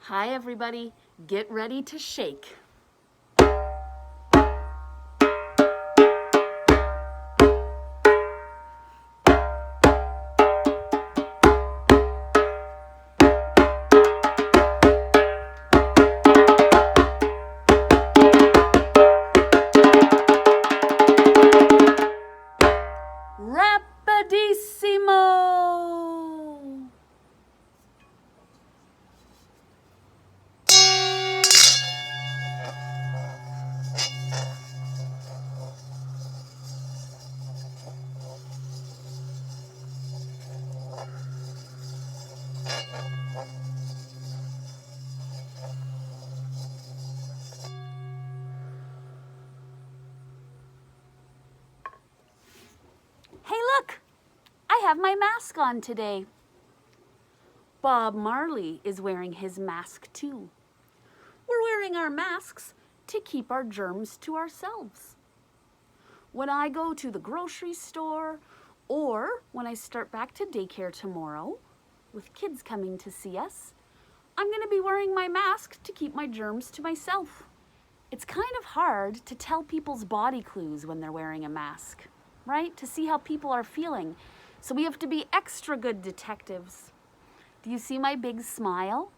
Hi everybody, get ready to shake. Rapidissimo! Hey look, I have my mask on today. Bob Marley is wearing his mask too. We're wearing our masks to keep our germs to ourselves. When I go to the grocery store or when I start back to daycare tomorrow with kids coming to see us, I'm going to be wearing my mask to keep my germs to myself. It's kind of hard to tell people's body clues when they're wearing a mask, right? To see how people are feeling. So we have to be extra good detectives. Do you see my big smile?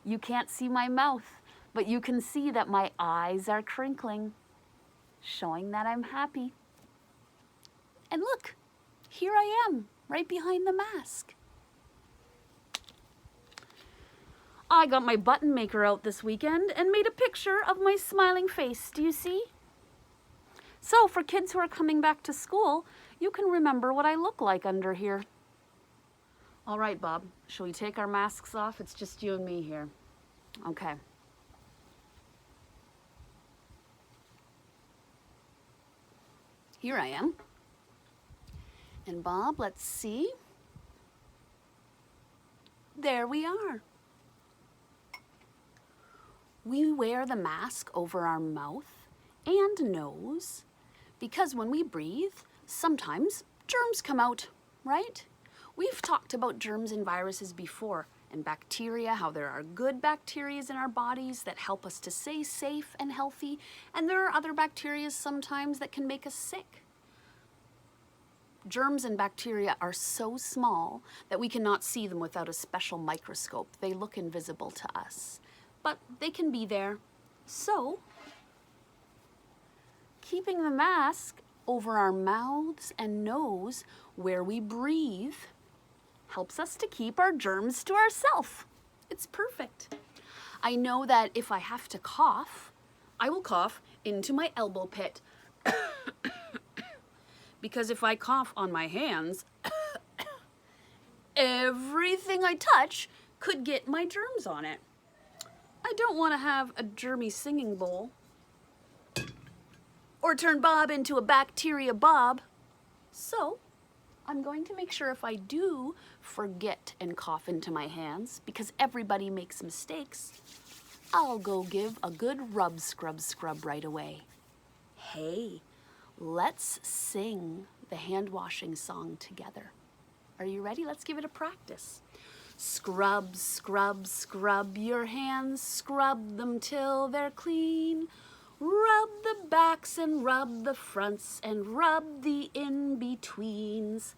You can't see my mouth, but you can see that my eyes are crinkling, showing that I'm happy. And look, here I am, right behind the mask. I got my button maker out this weekend and made a picture of my smiling face. Do you see? So for kids who are coming back to school, you can remember what I look like under here. All right, Bob, shall we take our masks off? It's just you and me here. Okay. Here I am. And Bob, let's see. There we are. We wear the mask over our mouth and nose because when we breathe, sometimes germs come out, right? We've talked about germs and viruses before, and bacteria, how there are good bacteria in our bodies that help us to stay safe and healthy, and there are other bacteria sometimes that can make us sick. Germs and bacteria are so small that we cannot see them without a special microscope. They look invisible to us, but they can be there. So, keeping the mask over our mouths and nose where we breathe helps us to keep our germs to ourselves. It's perfect. I know that if I have to cough, I will cough into my elbow pit. Because if I cough on my hands, everything I touch could get my germs on it. I don't want to have a germy singing bowl or turn Bob into a bacteria Bob. So, I'm going to make sure if I do forget and cough into my hands, because everybody makes mistakes, I'll go give a good rub scrub right away. Hey, let's sing the hand washing song together. Are you ready? Let's give it a practice. Scrub, scrub, scrub your hands, scrub them till they're clean. Rub the backs and rub the fronts and rub the in-betweens.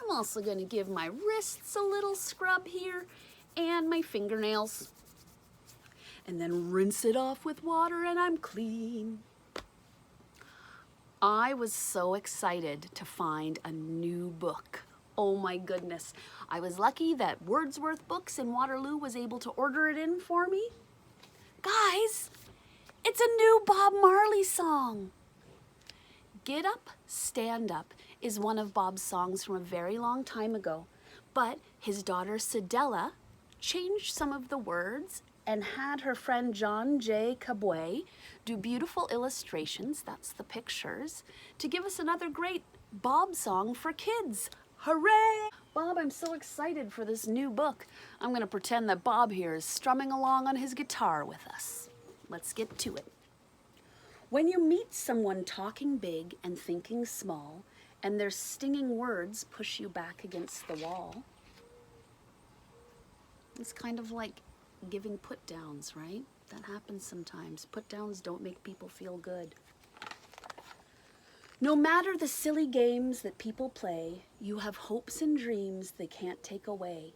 I'm also going to give my wrists a little scrub here and my fingernails. And then rinse it off with water and I'm clean. I was so excited to find a new book. Oh my goodness. I was lucky that Wordsworth Books in Waterloo was able to order it in for me. Guys, it's a new Bob Marley song. Get Up, Stand Up is one of Bob's songs from a very long time ago, but his daughter Cedella changed some of the words and had her friend John J. Cabway do beautiful illustrations, that's the pictures, to give us another great Bob song for kids. Hooray! Bob, I'm so excited for this new book. I'm going to pretend that Bob here is strumming along on his guitar with us. Let's get to it. When you meet someone talking big and thinking small, and their stinging words push you back against the wall, it's kind of like giving put downs, right? That happens sometimes. Put downs don't make people feel good. No matter the silly games that people play, you have hopes and dreams they can't take away.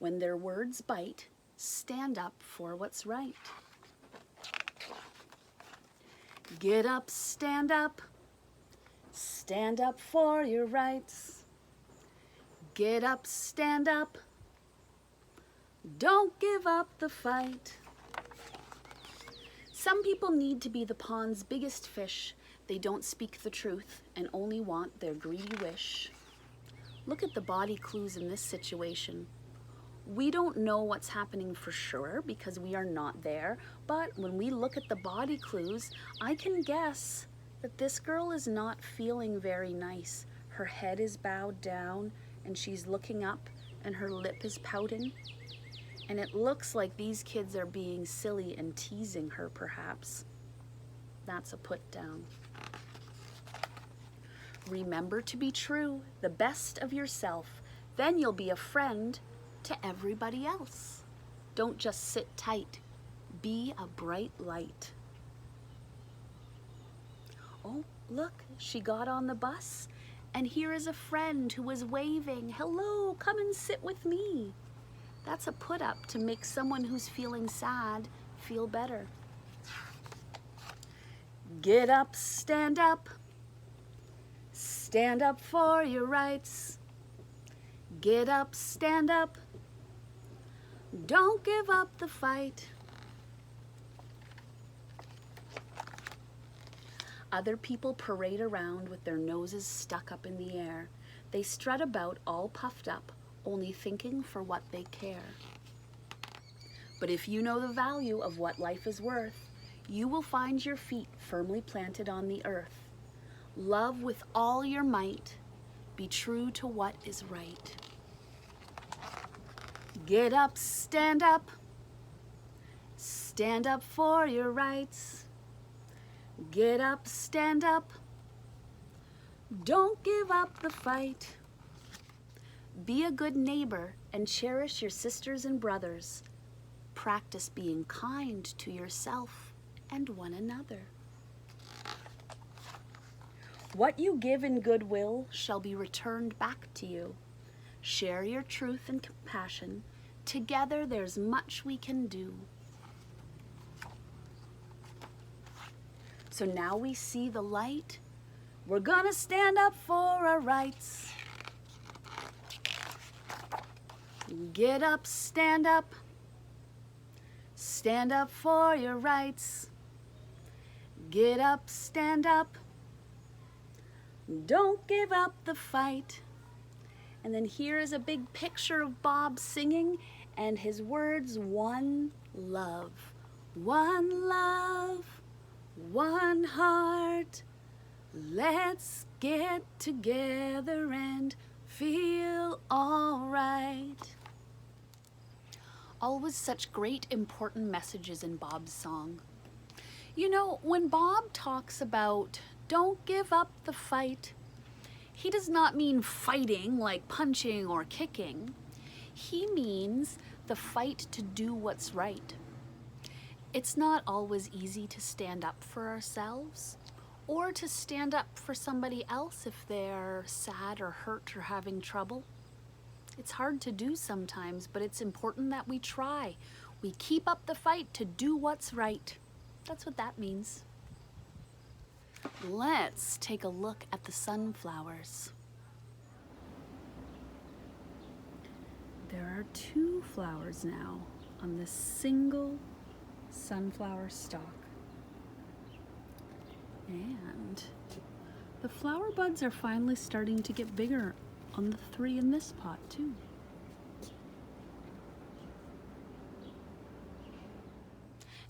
When their words bite, stand up for what's right. Get up, stand up. Stand up for your rights. Get up, stand up. Don't give up the fight. Some people need to be the pond's biggest fish. They don't speak the truth and only want their greedy wish. Look at the body clues in this situation. We don't know what's happening for sure because we are not there, but when we look at the body clues, I can guess that this girl is not feeling very nice. Her head is bowed down and she's looking up and her lip is pouting. And it looks like these kids are being silly and teasing her perhaps. That's a put down. Remember to be true, the best of yourself. Then you'll be a friend to everybody else. Don't just sit tight. Be a bright light. Oh, look, she got on the bus, and here is a friend who is waving. Hello, come and sit with me. That's a put up to make someone who's feeling sad feel better. Get up, stand up. Stand up for your rights. Get up, stand up. Don't give up the fight. Other people parade around with their noses stuck up in the air. They strut about all puffed up, only thinking for what they care. But if you know the value of what life is worth, you will find your feet firmly planted on the earth. Love with all your might. Be true to what is right. Get up, stand up. Stand up for your rights. Get up, stand up. Don't give up the fight. Be a good neighbor and cherish your sisters and brothers. Practice being kind to yourself and one another. What you give in goodwill shall be returned back to you. Share your truth and compassion. Together there's much we can do. So now we see the light. We're gonna stand up for our rights. Get up, stand up. Stand up for your rights. Get up, stand up. Don't give up the fight. And then here is a big picture of Bob singing and his words, one love, one love, one heart. Let's get together and feel all right. Always such great important messages in Bob's song. You know, when Bob talks about don't give up the fight, he does not mean fighting like punching or kicking. He means the fight to do what's right. It's not always easy to stand up for ourselves or to stand up for somebody else if they're sad or hurt or having trouble. It's hard to do sometimes, but it's important that we try. We keep up the fight to do what's right. That's what that means. Let's take a look at the sunflowers. There are 2 flowers now on this single sunflower stalk. And the flower buds are finally starting to get bigger on the 3 in this pot too.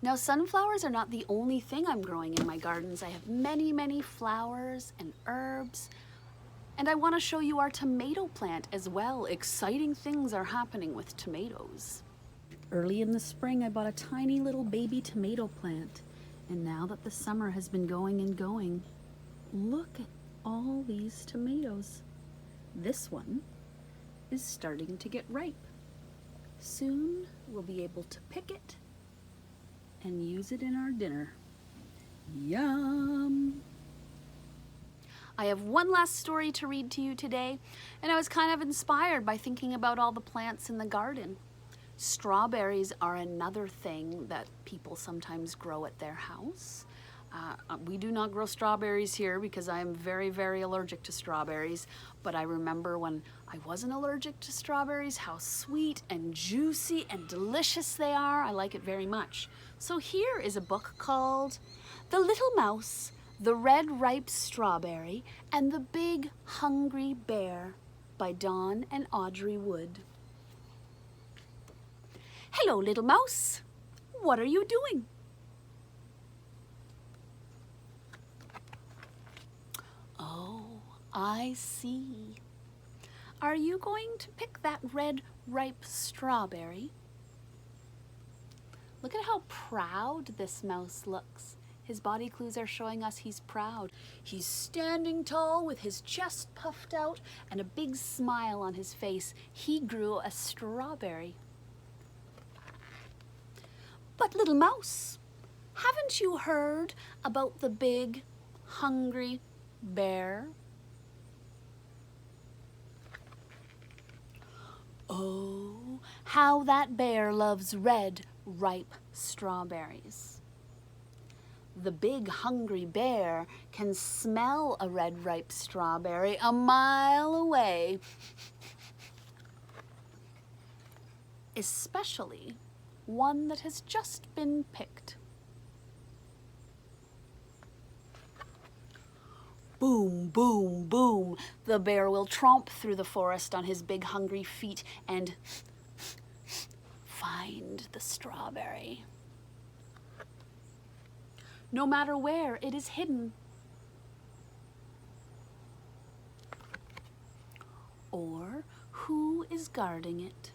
Now, sunflowers are not the only thing I'm growing in my gardens. I have many, many flowers and herbs. And I want to show you our tomato plant as well. Exciting things are happening with tomatoes. Early in the spring, I bought a tiny little baby tomato plant. And now that the summer has been going and going, look at all these tomatoes. This one is starting to get ripe. Soon we'll be able to pick it and use it in our dinner. Yum! I have one last story to read to you today, and I was kind of inspired by thinking about all the plants in the garden. Strawberries are another thing that people sometimes grow at their house. We do not grow strawberries here because I am very, very allergic to strawberries, but I remember when I wasn't allergic to strawberries, how sweet and juicy and delicious they are. I like it very much. So here is a book called The Little Mouse, the Red Ripe Strawberry, and the Big Hungry Bear by Dawn and Audrey Wood. Hello, little mouse. What are you doing? Oh, I see. Are you going to pick that red ripe strawberry? Look at how proud this mouse looks. His body clues are showing us he's proud. He's standing tall with his chest puffed out and a big smile on his face. He grew a strawberry. But little mouse, haven't you heard about the big, hungry bear? Oh, how that bear loves red, ripe strawberries. The big, hungry bear can smell a red, ripe strawberry a mile away, especially one that has just been picked. Boom, boom, boom. The bear will tromp through the forest on his big hungry feet and find the strawberry. No matter where it is hidden, or who is guarding it,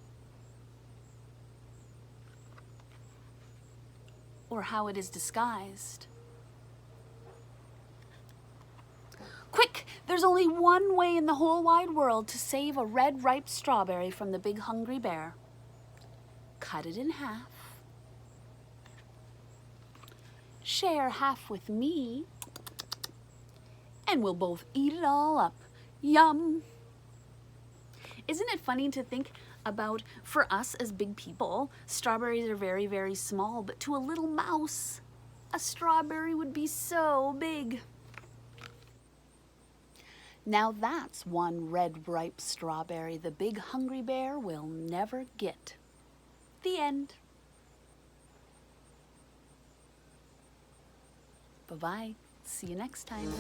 or how it is disguised. Quick! There's only one way in the whole wide world to save a red, ripe strawberry from the big hungry bear. Cut it in half. Share half with me, and we'll both eat it all up. Yum! Isn't it funny to think about, for us as big people, strawberries are very, very small, but to a little mouse, a strawberry would be so big. Now that's one red, ripe strawberry the big hungry bear will never get. The end. Bye-bye. See you next time.